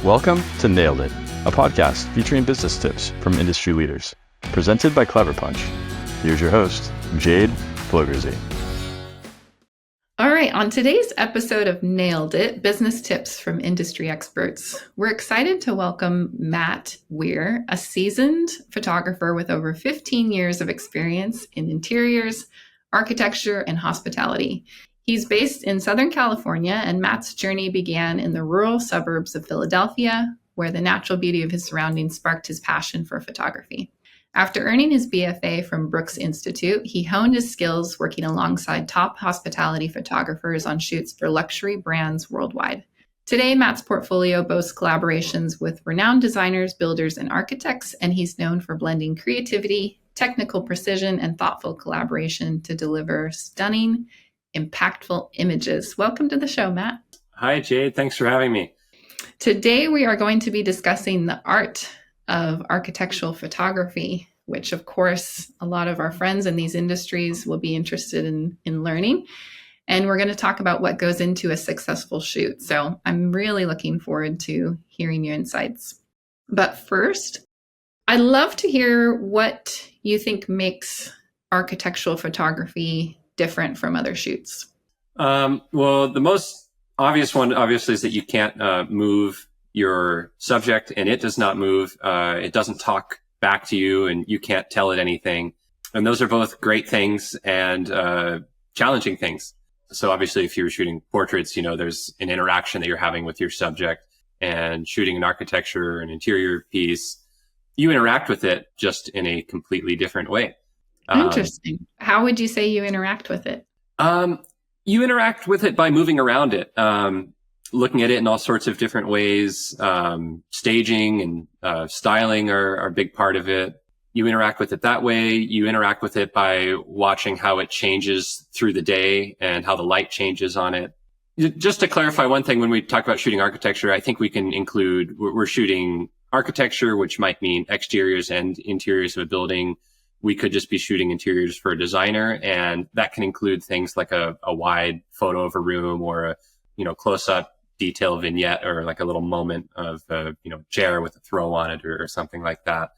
Welcome to Nailed It, a podcast featuring business tips from industry leaders, presented by Clever Punch. Here's your host, Jade. All right, on today's episode of Nailed It, business tips from industry experts, we're excited to welcome Matt Wier, a seasoned photographer with over 15 years of experience in interiors, architecture, and hospitality. He's based in Southern California, and Matt's journey began in the rural suburbs of Philadelphia, where the natural beauty of his surroundings sparked his passion for photography. After earning his BFA from Brooks Institute, he honed his skills working alongside top hospitality photographers on shoots for luxury brands worldwide. Today, Matt's portfolio boasts collaborations with renowned designers, builders, and architects, and he's known for blending creativity, technical precision, and thoughtful collaboration to deliver stunning, impactful images. Welcome to the show, Matt. Hi, Jade. Thanks for having me. Today, we are going to be discussing the art of architectural photography, which of course a lot of our friends in these industries will be interested in learning. And we're going to talk about what goes into a successful shoot. So I'm really looking forward to hearing your insights. But first, I'd love to hear what you think makes architectural photography different from other shoots. Well, the most obvious one, obviously, is that you can't move your subject and it does not move. It doesn't talk back to you and you can't tell it anything. And those are both great things and challenging things. So obviously, if you're shooting portraits, there's an interaction that you're having with your subject, and shooting an architecture, an interior piece, you interact with it just in a completely different way. Interesting. How would you say you interact with it? You interact with it by moving around it. Looking at it in all sorts of different ways. Staging and styling are a big part of it. You interact with it that way. You interact with it by watching how it changes through the day and how the light changes on it. Just to clarify one thing, when we talk about shooting architecture, I think we can include, we're shooting architecture, which might mean exteriors and interiors of a building. We could just be shooting interiors for a designer, and that can include things like a wide photo of a room or a close-up detail vignette, or like a little moment of chair with a throw on it or something like that.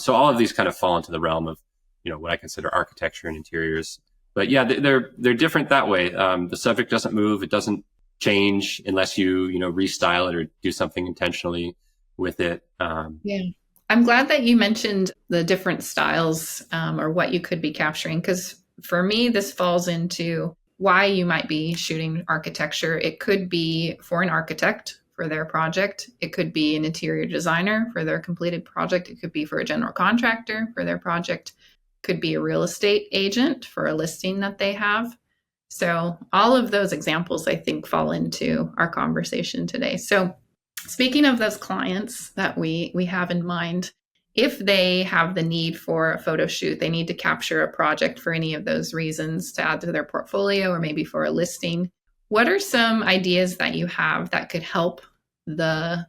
So all of these kind of fall into the realm of what I consider architecture and interiors. But yeah, they're different that way. The subject doesn't move; it doesn't change unless you restyle it or do something intentionally with it. Yeah. I'm glad that you mentioned the different styles or what you could be capturing, because for me, this falls into why you might be shooting architecture. It could be for an architect for their project. It could be an interior designer for their completed project. It could be for a general contractor for their project. It could be a real estate agent for a listing that they have. So all of those examples, I think, fall into our conversation today. So speaking of those clients that we have in mind, if they have the need for a photo shoot, they need to capture a project for any of those reasons to add to their portfolio or maybe for a listing, what are some ideas that you have that could help the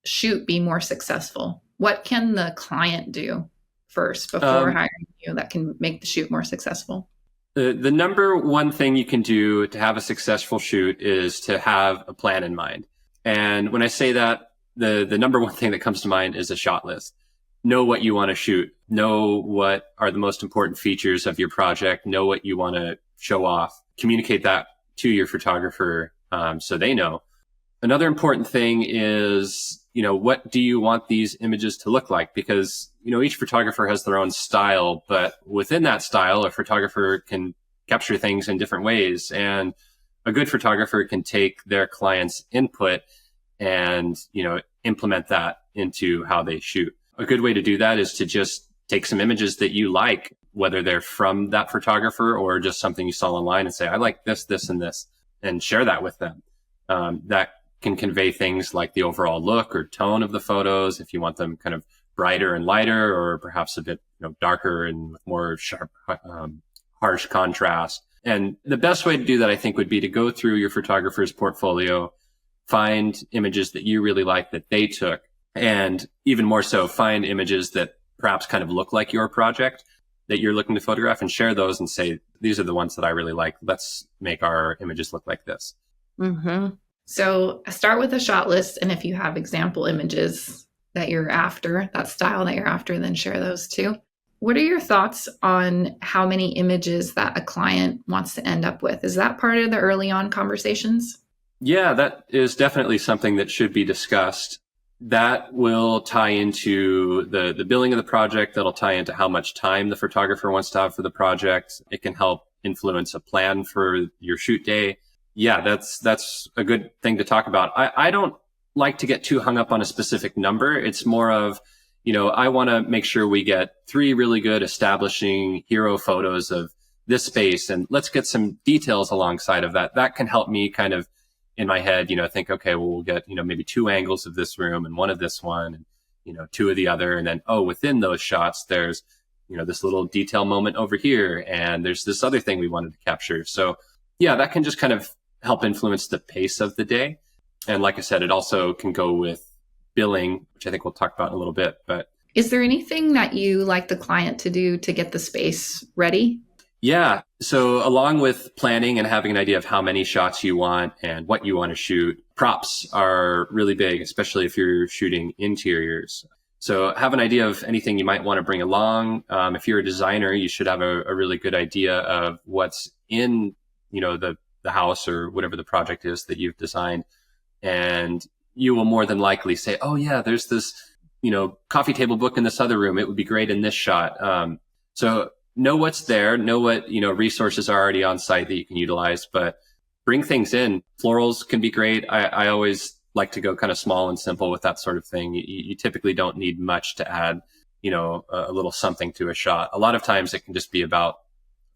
shoot be more successful? What can the client do first before hiring you that can make the shoot more successful? The number one thing you can do to have a successful shoot is to have a plan in mind. And when I say that, the number one thing that comes to mind is a shot list. Know what you want to shoot. Know what are the most important features of your project. Know what you want to show off. Communicate that to your photographer so they know. Another important thing is, what do you want these images to look like? Because, each photographer has their own style, but within that style, a photographer can capture things in different ways. And a good photographer can take their client's input and, implement that into how they shoot. A good way to do that is to just take some images that you like, whether they're from that photographer or just something you saw online, and say, I like this, this, and this, and share that with them. That can convey things like the overall look or tone of the photos, if you want them kind of brighter and lighter, or perhaps a bit darker and with more sharp, harsh contrast. And the best way to do that, I think, would be to go through your photographer's portfolio, find images that you really like that they took, and even more so, find images that perhaps kind of look like your project that you're looking to photograph, and share those and say, these are the ones that I really like. Let's make our images look like this. Mm-hmm. So start with a shot list. And if you have example images that you're after, that style that you're after, then share those too. What are your thoughts on how many images that a client wants to end up with? Is that part of the early on conversations? Yeah, that is definitely something that should be discussed. That will tie into the billing of the project. That'll tie into how much time the photographer wants to have for the project. It can help influence a plan for your shoot day. Yeah, that's a good thing to talk about. I don't like to get too hung up on a specific number. It's more of, I want to make sure we get 3 really good establishing hero photos of this space, and let's get some details alongside of that. That can help me kind of in my head, think, okay, well, we'll get, maybe 2 angles of this room and 1 of this one and, 2 of the other. And then, within those shots, there's, this little detail moment over here. And there's this other thing we wanted to capture. So yeah, that can just kind of help influence the pace of the day. And like I said, it also can go with billing, which I think we'll talk about in a little bit. But is there anything that you like the client to do to get the space ready? Yeah. So along with planning and having an idea of how many shots you want and what you want to shoot, props are really big, especially if you're shooting interiors. So have an idea of anything you might want to bring along. If you're a designer, you should have a really good idea of what's in, the house or whatever the project is that you've designed. And you will more than likely say, oh yeah, there's this, coffee table book in this other room. It would be great in this shot. So know what's there, know what, resources are already on site that you can utilize, but bring things in. Florals can be great. I always like to go kind of small and simple with that sort of thing. You typically don't need much to add, a little something to a shot. A lot of times it can just be about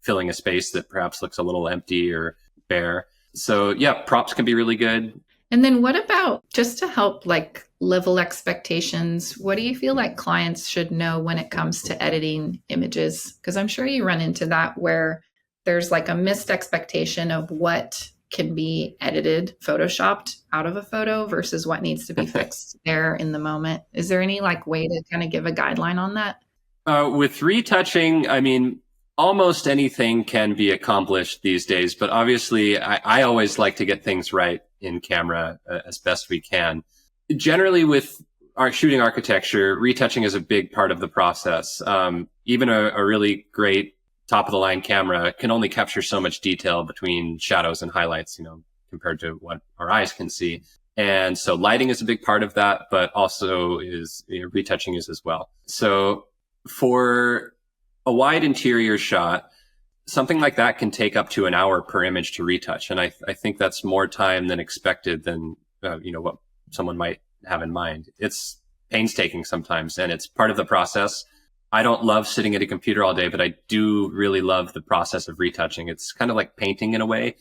filling a space that perhaps looks a little empty or bare. So yeah, props can be really good. And then what about, just to help level expectations, what do you feel like clients should know when it comes to editing images? Because I'm sure you run into that where there's a missed expectation of what can be edited, photoshopped out of a photo versus what needs to be fixed there in the moment. Is there any way to kind of give a guideline on that? With retouching, I mean, almost anything can be accomplished these days, but obviously I always like to get things right in camera as best we can. Generally with our shooting architecture, retouching is a big part of the process. Even a really great top of the line camera can only capture so much detail between shadows and highlights, compared to what our eyes can see. And so lighting is a big part of that, but also is retouching is as well. So for a wide interior shot, something like that can take up to an hour per image to retouch. And I think that's more time than expected than, what someone might have in mind. It's painstaking sometimes, and it's part of the process. I don't love sitting at a computer all day, but I do really love the process of retouching. It's kind of like painting in a way,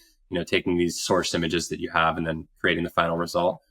taking these source images that you have and then creating the final result.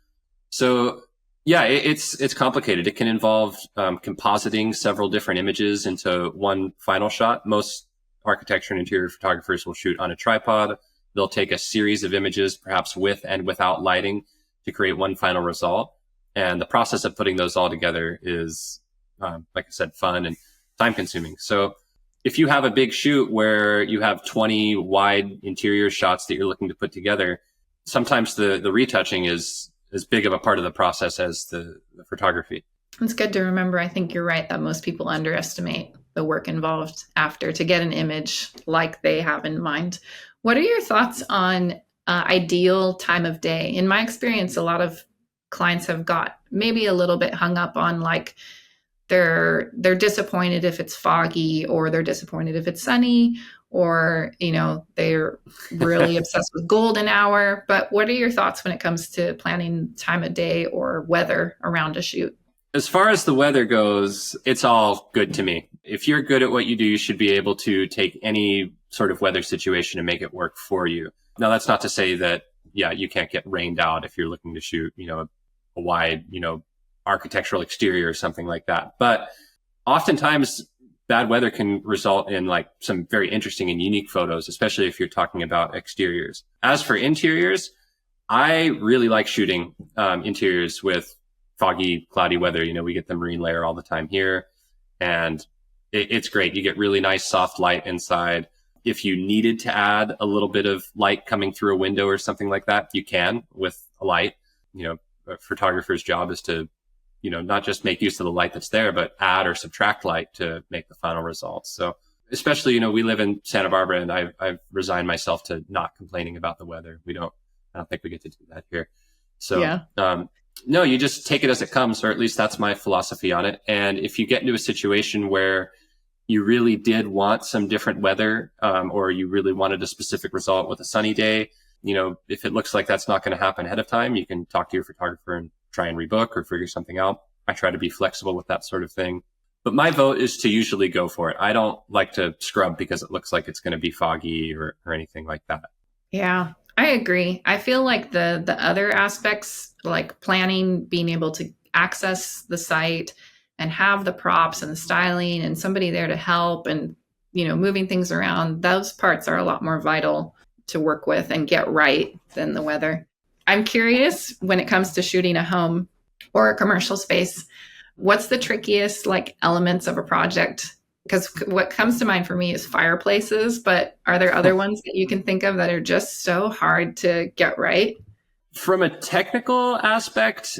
So yeah, it's complicated. It can involve compositing several different images into one final shot. Most architecture and interior photographers will shoot on a tripod. They'll take a series of images, perhaps with and without lighting, to create one final result. And the process of putting those all together is, like I said, fun and time consuming. So if you have a big shoot where you have 20 wide interior shots that you're looking to put together, sometimes the retouching is as big of a part of the process as the photography. It's good to remember. I think you're right that most people underestimate the work involved after to get an image like they have in mind. What are your thoughts on ideal time of day? In my experience, a lot of clients have got maybe a little bit hung up on they're disappointed if it's foggy, or they're disappointed if it's sunny, or they're really obsessed with golden hour. But what are your thoughts when it comes to planning time of day or weather around a shoot? As far as the weather goes, it's all good to me. If you're good at what you do, you should be able to take any sort of weather situation and make it work for you. Now, that's not to say that, you can't get rained out if you're looking to shoot, a wide, architectural exterior or something like that. But oftentimes bad weather can result in some very interesting and unique photos, especially if you're talking about exteriors. As for interiors, I really like shooting interiors with foggy, cloudy weather. We get the marine layer all the time here, and it's great. You get really nice soft light inside. If you needed to add a little bit of light coming through a window or something like that, you can with light. A photographer's job is to, not just make use of the light that's there, but add or subtract light to make the final results. So especially, we live in Santa Barbara, and I've resigned myself to not complaining about the weather. I don't think we get to do that here. So, yeah. No, you just take it as it comes, or at least that's my philosophy on it. And if you get into a situation where you really did want some different weather, or you really wanted a specific result with a sunny day, if it looks like that's not going to happen ahead of time, you can talk to your photographer and try and rebook or figure something out. I try to be flexible with that sort of thing. But my vote is to usually go for it. I don't like to scrub because it looks like it's going to be foggy or anything like that. Yeah, I agree. I feel like the other aspects, like planning, being able to access the site and have the props and the styling and somebody there to help and, moving things around, those parts are a lot more vital to work with and get right than the weather. I'm curious, when it comes to shooting a home or a commercial space, what's the trickiest elements of a project? Because what comes to mind for me is fireplaces, but are there other ones that you can think of that are just so hard to get right? From a technical aspect,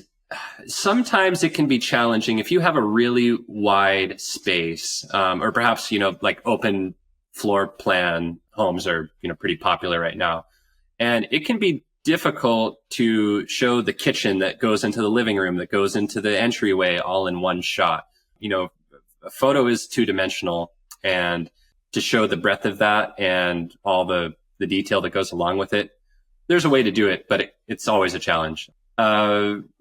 sometimes it can be challenging if you have a really wide space, or perhaps, open floor plan homes are, pretty popular right now. And it can be difficult to show the kitchen that goes into the living room, that goes into the entryway all in one shot. A photo is two-dimensional, and to show the breadth of that and all the detail that goes along with it, there's a way to do it, but it's always a challenge.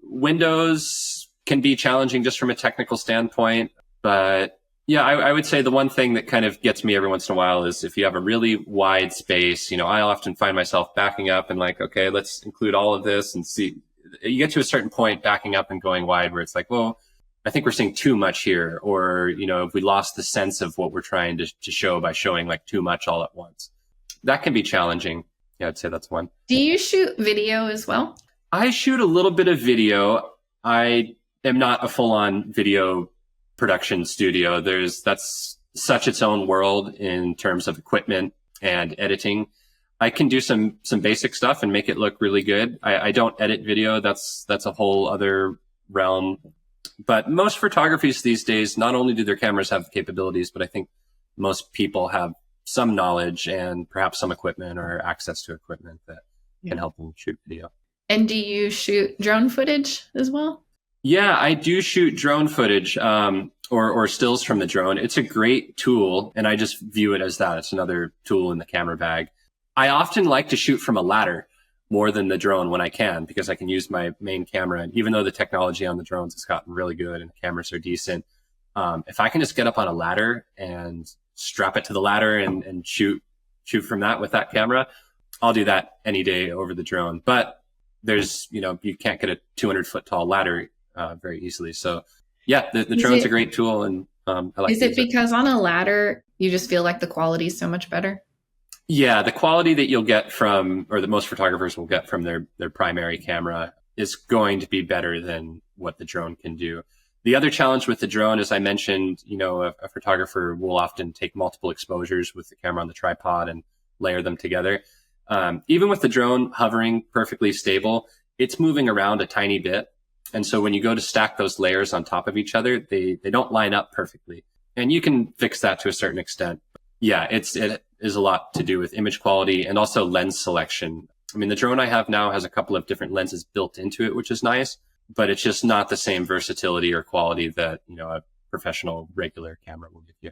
Windows can be challenging just from a technical standpoint, but yeah, I would say the one thing that kind of gets me every once in a while is if you have a really wide space, I often find myself backing up and okay, let's include all of this and see. You get to a certain point backing up and going wide where it's well, I think we're seeing too much here, or, if we lost the sense of what we're trying to show by showing too much all at once. That can be challenging. Yeah, I'd say that's one. Do you shoot video as well? I shoot a little bit of video. I am not a full-on video production studio. That's such its own world in terms of equipment and editing. I can do some basic stuff and make it look really good. I don't edit video. That's a whole other realm. But most photographies these days, not only do their cameras have the capabilities, but I think most people have some knowledge and perhaps some equipment or access to equipment that can help them shoot video. And do you shoot drone footage as well? Yeah, I do shoot drone footage, or stills from the drone. It's a great tool, and I just view it as that. It's another tool in the camera bag. I often like to shoot from a ladder more than the drone when I can, because I can use my main camera. And even though the technology on the drones has gotten really good and the cameras are decent, if I can just get up on a ladder and strap it to the ladder and shoot from that with that camera, I'll do that any day over the drone. But there's, you can't get a 200-foot tall ladder very easily. So yeah, the drone's a great tool, and I like. Is it because on a ladder you just feel like the quality is so much better? Yeah, the quality that you'll get from, or that most photographers will get from their primary camera, is going to be better than what the drone can do. The other challenge with the drone, as I mentioned, a photographer will often take multiple exposures with the camera on the tripod and layer them together. Even with the drone hovering perfectly stable, it's moving around a tiny bit. And so when you go to stack those layers on top of each other, they don't line up perfectly. And you can fix that to a certain extent. Yeah, it is a lot to do with image quality and also lens selection. I mean, the drone I have now has a couple of different lenses built into it, which is nice, but it's just not the same versatility or quality that, a professional regular camera will give you.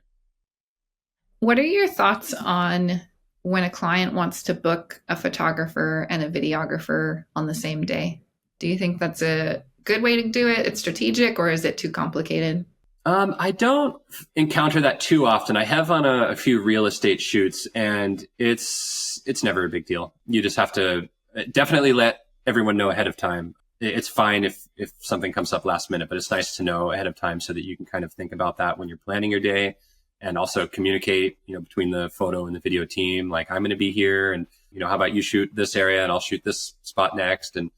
What are your thoughts on when a client wants to book a photographer and a videographer on the same day? Do you think that's a good way to do it? It's strategic, or is it too complicated? I don't encounter that too often. I have on a few real estate shoots, and it's never a big deal. You just have to definitely let everyone know ahead of time. It's fine if something comes up last minute, but it's nice to know ahead of time so that you can kind of think about that when you're planning your day, and also communicate, between the photo and the video team. Like, I'm going to be here, and, how about you shoot this area and I'll shoot this spot next. And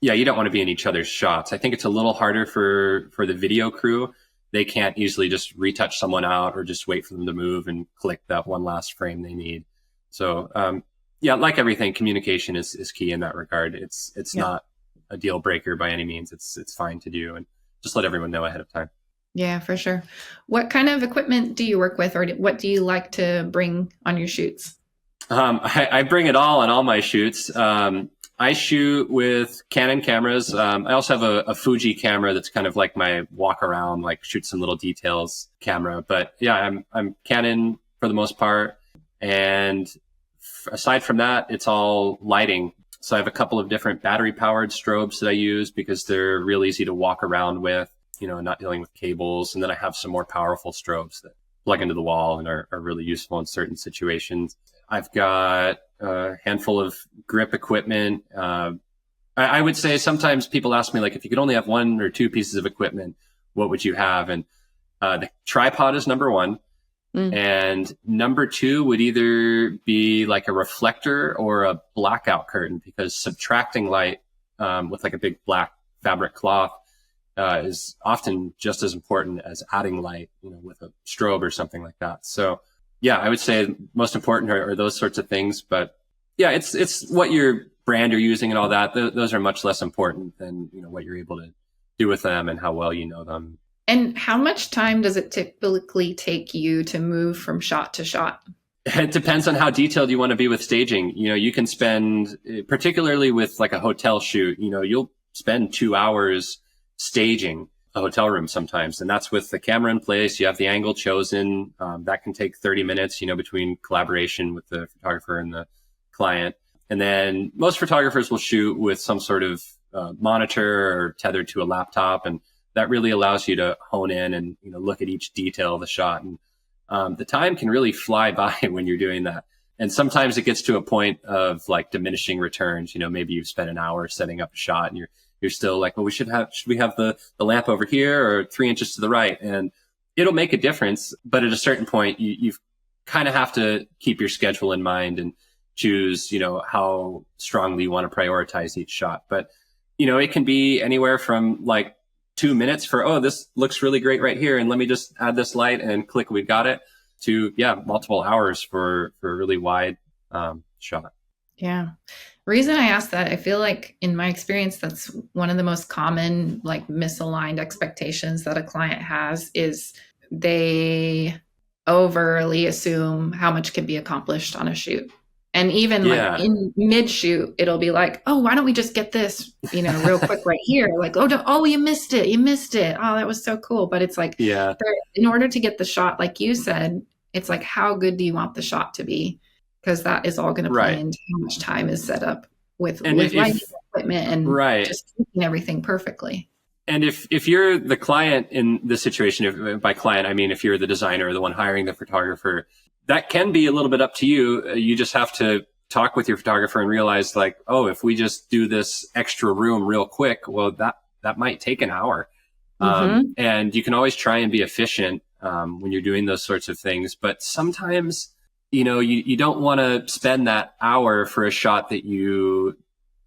yeah, you don't want to be in each other's shots. I think it's a little harder for the video crew. They can't easily just retouch someone out or just wait for them to move and click that one last frame they need. So, yeah, like everything, communication is key in that regard. It's not a deal breaker by any means. It's fine to do, and just let everyone know ahead of time. Yeah, for sure. What kind of equipment do you work with, or what do you like to bring on your shoots? I bring it all on all my shoots. I shoot with Canon cameras. I also have a Fuji camera that's kind of like my walk around, like shoot some little details camera. But yeah, I'm Canon for the most part. And aside from that, it's all lighting. So I have a couple of different battery powered strobes that I use because they're real easy to walk around with, not dealing with cables. And then I have some more powerful strobes that plug into the wall and are really useful in certain situations. I've got a handful of grip equipment. I would say sometimes people ask me, like, if you could only have one or two pieces of equipment, what would you have? And the tripod is number one. And number two would either be like a reflector or a blackout curtain, because subtracting light with like a big black fabric cloth is often just as important as adding light, with a strobe or something like that. So yeah, I would say most important are those sorts of things. But yeah, it's what your brand you're using and all that. Those are much less important than, what you're able to do with them and how well you know them. And how much time does it typically take you to move from shot to shot? It depends on how detailed you want to be with staging. You can spend, particularly with like a hotel shoot, you'll spend 2 hours staging a hotel room sometimes. And that's with the camera in place. You have the angle chosen. That can take 30 minutes, between collaboration with the photographer and the client. And then most photographers will shoot with some sort of monitor or tethered to a laptop. And that really allows you to hone in and, look at each detail of the shot. And the time can really fly by when you're doing that. And sometimes it gets to a point of like diminishing returns. Maybe you've spent an hour setting up a shot and you're still like, well, should we have the lamp over here or 3 inches to the right? And it'll make a difference. But at a certain point, you kind of have to keep your schedule in mind and choose, how strongly you want to prioritize each shot. But, it can be anywhere from like 2 minutes for, oh, this looks really great right here, and let me just add this light and click, we've got it, to, multiple hours for a really wide shot. Yeah. Reason I asked that, I feel like in my experience, that's one of the most common, like, misaligned expectations that a client has, is they overly assume how much can be accomplished on a shoot. And even like in mid shoot, it'll be like, oh, why don't we just get this, real quick right here? Like, oh, you missed it. Oh, that was so cool. But it's like, in order to get the shot, like you said, it's like, how good do you want the shot to be? Because that is all going to play into how much time is set up with lighting equipment and just keeping everything perfectly. And if you're the client in this situation, if, by client, I mean, if you're the designer or the one hiring the photographer, that can be a little bit up to you. You just have to talk with your photographer and realize, like, oh, if we just do this extra room real quick, well, that might take an hour. And you can always try and be efficient when you're doing those sorts of things. But sometimes, you don't want to spend that hour for a shot that you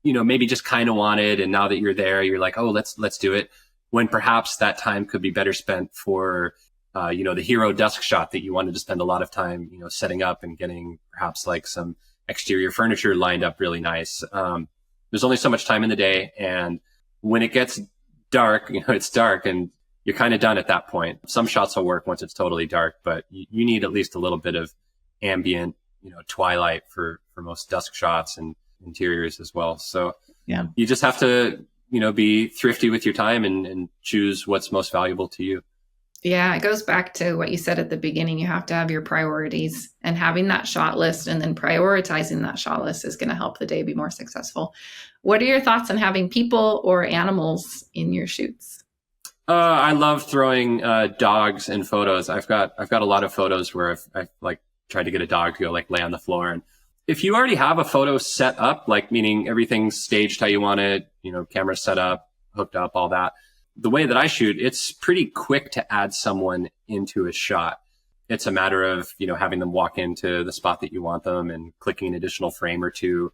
maybe just kind of wanted. And now that you're there, you're like, oh, let's do it. When perhaps that time could be better spent for the hero dusk shot that you wanted to spend a lot of time, setting up and getting perhaps like some exterior furniture lined up really nice. There's only so much time in the day. And when it gets dark, it's dark and you're kind of done at that point. Some shots will work once it's totally dark, but you need at least a little bit of ambient, twilight for most dusk shots and interiors as well. So you just have to, be thrifty with your time and choose what's most valuable to you. Yeah, it goes back to what you said at the beginning. You have to have your priorities, and having that shot list and then prioritizing that shot list is going to help the day be more successful. What are your thoughts on having people or animals in your shoots? I love throwing dogs in photos. I've got a lot of photos where I've like tried to get a dog to go like lay on the floor. And if you already have a photo set up, like meaning everything's staged how you want it, camera set up, hooked up, all that. The way that I shoot, it's pretty quick to add someone into a shot. It's a matter of, having them walk into the spot that you want them and clicking an additional frame or two.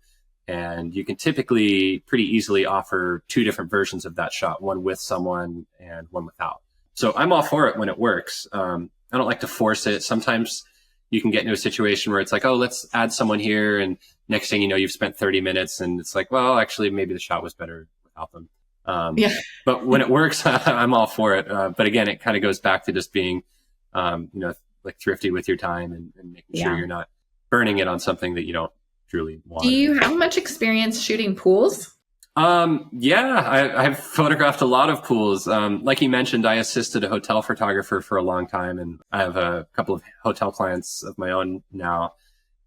And you can typically pretty easily offer 2 different versions of that shot, one with someone and one without. So I'm all for it when it works. I don't like to force it. Sometimes you can get into a situation where it's like, oh, let's add someone here. And next thing you know, you've spent 30 minutes and it's like, well, actually, maybe the shot was better without them. Yeah. But when it works, I'm all for it. But again, it kind of goes back to just being, like thrifty with your time and making sure Yeah. you're not burning it on something that you don't truly want. Do you have much experience shooting pools? Yeah, I've photographed a lot of pools. Like you mentioned, I assisted a hotel photographer for a long time, and I have a couple of hotel clients of my own now.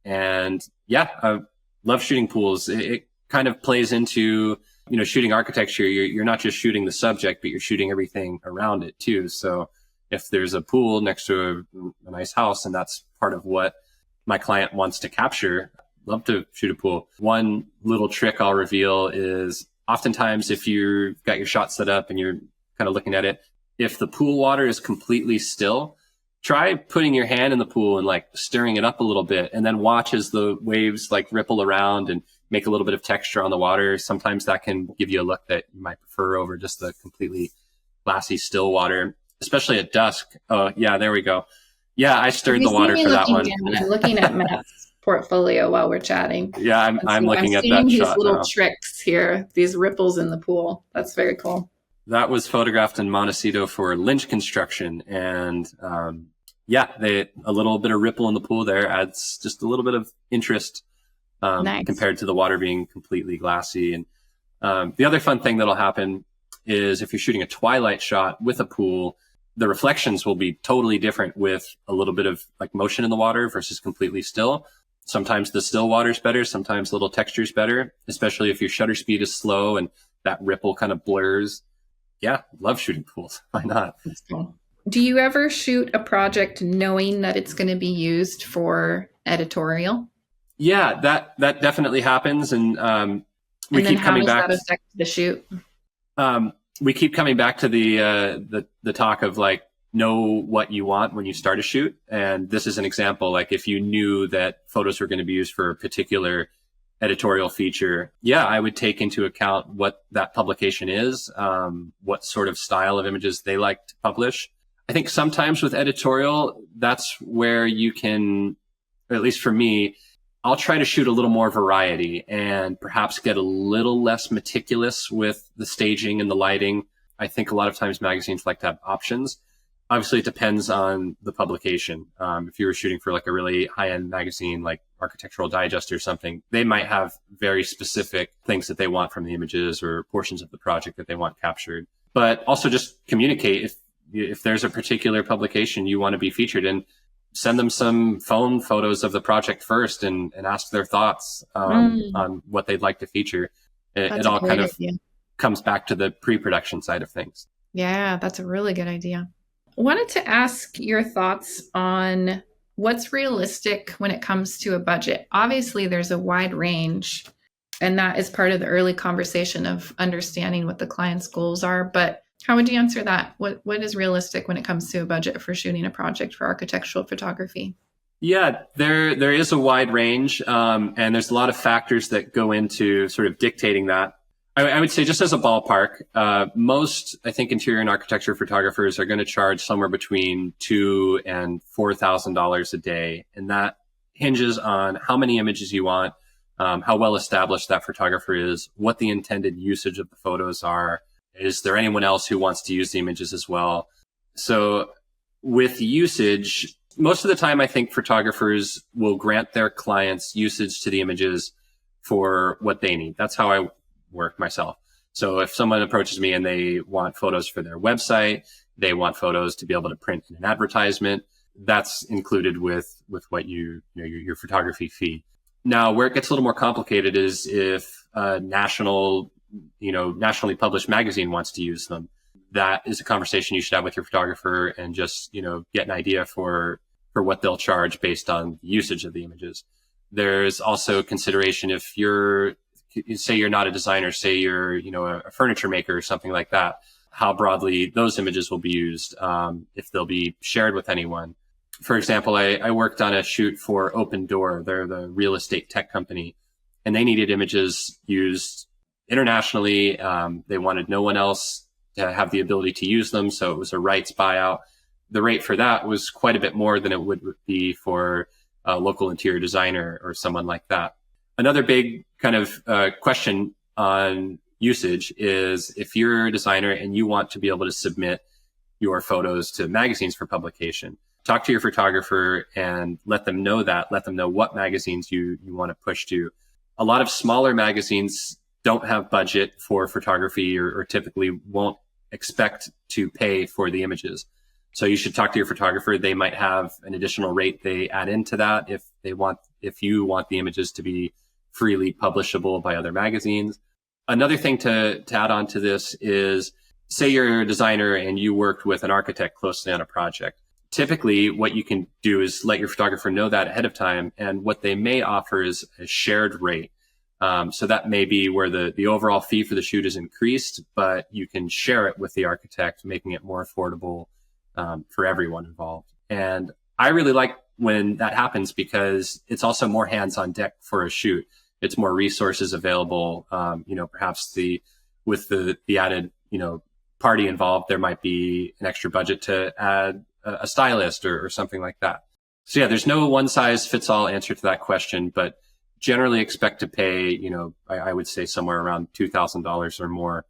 And yeah, I love shooting pools. It kind of plays into, shooting architecture. You're not just shooting the subject, but you're shooting everything around it too. So if there's a pool next to a nice house, and that's part of what my client wants to capture, love to shoot a pool. One little trick I'll reveal is oftentimes if you've got your shot set up and you're kind of looking at it, if the pool water is completely still, try putting your hand in the pool and like stirring it up a little bit, and then watch as the waves like ripple around and make a little bit of texture on the water. Sometimes that can give you a look that you might prefer over just the completely glassy still water, especially at dusk. Oh yeah, there we go. Yeah, I stirred the water for that one. I'm looking at Matt's portfolio while we're chatting. Yeah, I'm looking at that shot now. I'm seeing these little tricks here, these ripples in the pool. That's very cool. That was photographed in Montecito for Lynch construction. And a little bit of ripple in the pool there adds just a little bit of interest Nice. compared to the water being completely glassy. And the other fun thing that'll happen is if you're shooting a twilight shot with a pool, the reflections will be totally different with a little bit of like motion in the water versus completely still. Sometimes the still water's better. Sometimes a little texture's better, especially if your shutter speed is slow and that ripple kind of blurs. Yeah, love shooting pools. Why not? That's cool. Do you ever shoot a project knowing that it's going to be used for editorial? Yeah, that definitely happens. And we keep coming back. How does that affect the shoot? We keep coming back to the talk of like, know what you want when you start a shoot. And this is an example. Like if you knew that photos were going to be used for a particular editorial feature, yeah, I would take into account what that publication is, what sort of style of images they like to publish. I think sometimes with editorial, that's where you can, or at least for me, I'll try to shoot a little more variety and perhaps get a little less meticulous with the staging and the lighting. I think a lot of times magazines like to have options. Obviously, it depends on the publication. If you were shooting for like a really high-end magazine like Architectural Digest or something, they might have very specific things that they want from the images or portions of the project that they want captured. But also just communicate if there's a particular publication you want to be featured in, send them some phone photos of the project first and ask their thoughts on what they'd like to feature. It all kind of comes back to the pre-production side of things. Yeah, that's a really good idea. I wanted to ask your thoughts on what's realistic when it comes to a budget. Obviously, there's a wide range, and that is part of the early conversation of understanding what the client's goals are. But how would you answer that? What is realistic when it comes to a budget for shooting a project for architectural photography? Yeah, there is a wide range, and there's a lot of factors that go into sort of dictating that. I would say just as a ballpark, most, I think, interior and architecture photographers are going to charge somewhere between $2,000 and $4,000 a day. And that hinges on how many images you want, how well established that photographer is, what the intended usage of the photos are. Is there anyone else who wants to use the images as well? So with usage, most of the time, I think photographers will grant their clients usage to the images for what they need. That's how I work myself. So if someone approaches me and they want photos for their website, they want photos to be able to print in an advertisement, that's included with what your photography fee. Now, where it gets a little more complicated is if a nationally published magazine wants to use them. That is a conversation you should have with your photographer and just, get an idea for what they'll charge based on the usage of the images. There's also consideration if say you're not a designer, say you're, a furniture maker or something like that, how broadly those images will be used, if they'll be shared with anyone. For example, I worked on a shoot for Open Door. They're the real estate tech company, and they needed images used internationally. They wanted no one else to have the ability to use them, so it was a rights buyout. The rate for that was quite a bit more than it would be for a local interior designer or someone like that. Another big kind of question on usage is if you're a designer and you want to be able to submit your photos to magazines for publication, talk to your photographer and let them know what magazines you want to push to. A lot of smaller magazines don't have budget for photography or typically won't expect to pay for the images. So you should talk to your photographer. They might have an additional rate they add into that if you want the images to be freely publishable by other magazines. Another thing to add on to this is, say you're a designer and you worked with an architect closely on a project. Typically, what you can do is let your photographer know that ahead of time, and what they may offer is a shared rate. So that may be where the overall fee for the shoot is increased, but you can share it with the architect, making it more affordable for everyone involved. And I really like when that happens because it's also more hands on deck for a shoot. It's more resources available. Perhaps with the added, party involved, there might be an extra budget to add a stylist or something like that. So yeah, there's no one size fits all answer to that question, but generally expect to pay, I would say somewhere around $2,000 or more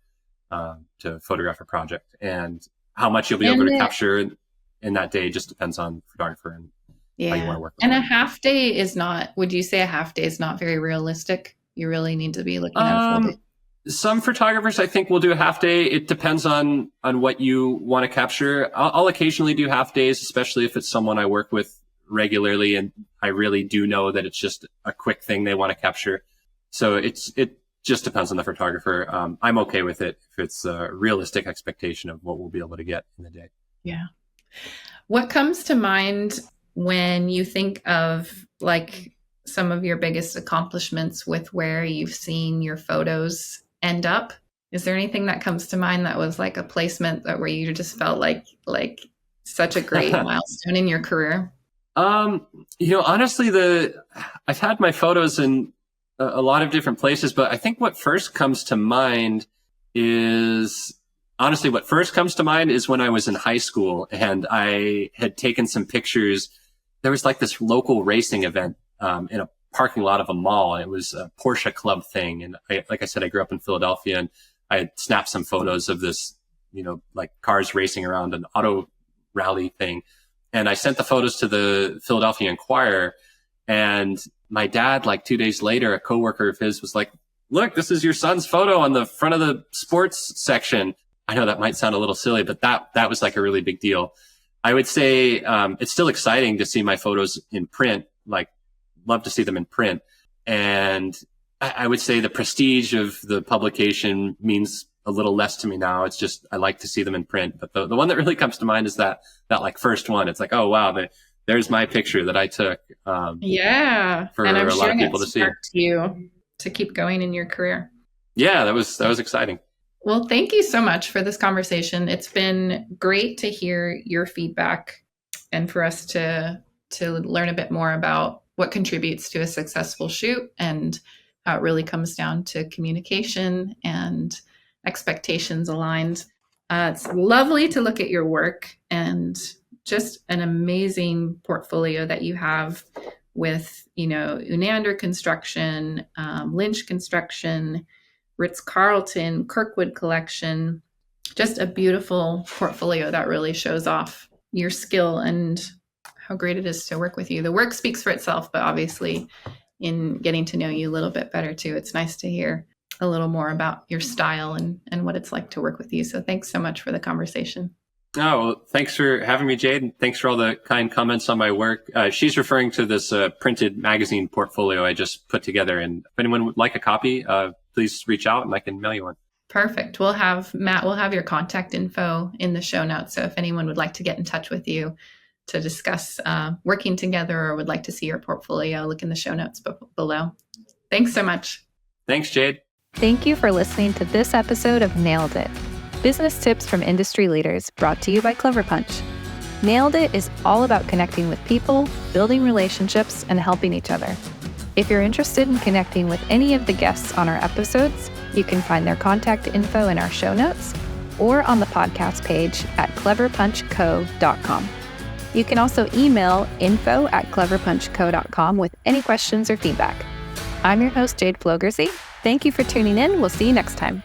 to photograph a project. And how much you'll be able to capture in that day just depends on the photographer and how you want to work with and them. a half day is not, would you say a half day is not very realistic? You really need to be looking at a full day. Some photographers, I think, will do a half day. It depends on what you want to capture. I'll occasionally do half days, especially if it's someone I work with regularly and I really do know that it's just a quick thing they want to capture. So it just depends on the photographer. I'm okay with it if it's a realistic expectation of what we'll be able to get in the day. Yeah. What comes to mind when you think of like some of your biggest accomplishments with where you've seen your photos end up? Is there anything that comes to mind that was like a placement that where you just felt like such a great milestone in your career? Honestly, I've had my photos in a lot of different places, but I think what first comes to mind is when I was in high school and I had taken some pictures. There was like this local racing event in a parking lot of a mall, and it was a Porsche club thing. And like I said, I grew up in Philadelphia, and I had snapped some photos of this, like cars racing around an auto rally thing. And I sent the photos to the Philadelphia Inquirer, and my dad, like 2 days later, a coworker of his was like, "Look, this is your son's photo on the front of the sports section." I know that might sound a little silly, but that was like a really big deal. I would say it's still exciting to see my photos in print, like love to see them in print. And I would say the prestige of the publication means a little less to me now. It's just, I like to see them in print. But the one that really comes to mind is that like first one. It's like, oh, wow, there's my picture that I took. Yeah. For and I'm a sure lot of people to see. You to keep going in your career. Yeah, that was exciting. Well, thank you so much for this conversation. It's been great to hear your feedback and for us to learn a bit more about what contributes to a successful shoot and how it really comes down to communication and expectations aligned. It's lovely to look at your work and just an amazing portfolio that you have with, Unander Construction, Lynch Construction, Ritz-Carlton, Kirkwood Collection, just a beautiful portfolio that really shows off your skill and how great it is to work with you. The work speaks for itself, but obviously in getting to know you a little bit better too, it's nice to hear a little more about your style and what it's like to work with you. So thanks so much for the conversation. Oh, well, thanks for having me, Jade. And thanks for all the kind comments on my work. She's referring to this printed magazine portfolio I just put together. And if anyone would like a copy, please reach out and I can mail you one. Perfect. We'll have your contact info in the show notes. So if anyone would like to get in touch with you to discuss working together or would like to see your portfolio, look in the show notes below. Thanks so much. Thanks, Jade. Thank you for listening to this episode of Nailed It, business tips from industry leaders, brought to you by Clever Punch. Nailed It is all about connecting with people, building relationships, and helping each other. If you're interested in connecting with any of the guests on our episodes, you can find their contact info in our show notes or on the podcast page at cleverpunchco.com. You can also email info@cleverpunchco.com with any questions or feedback. I'm your host, Jade Flogersy. Thank you for tuning in. We'll see you next time.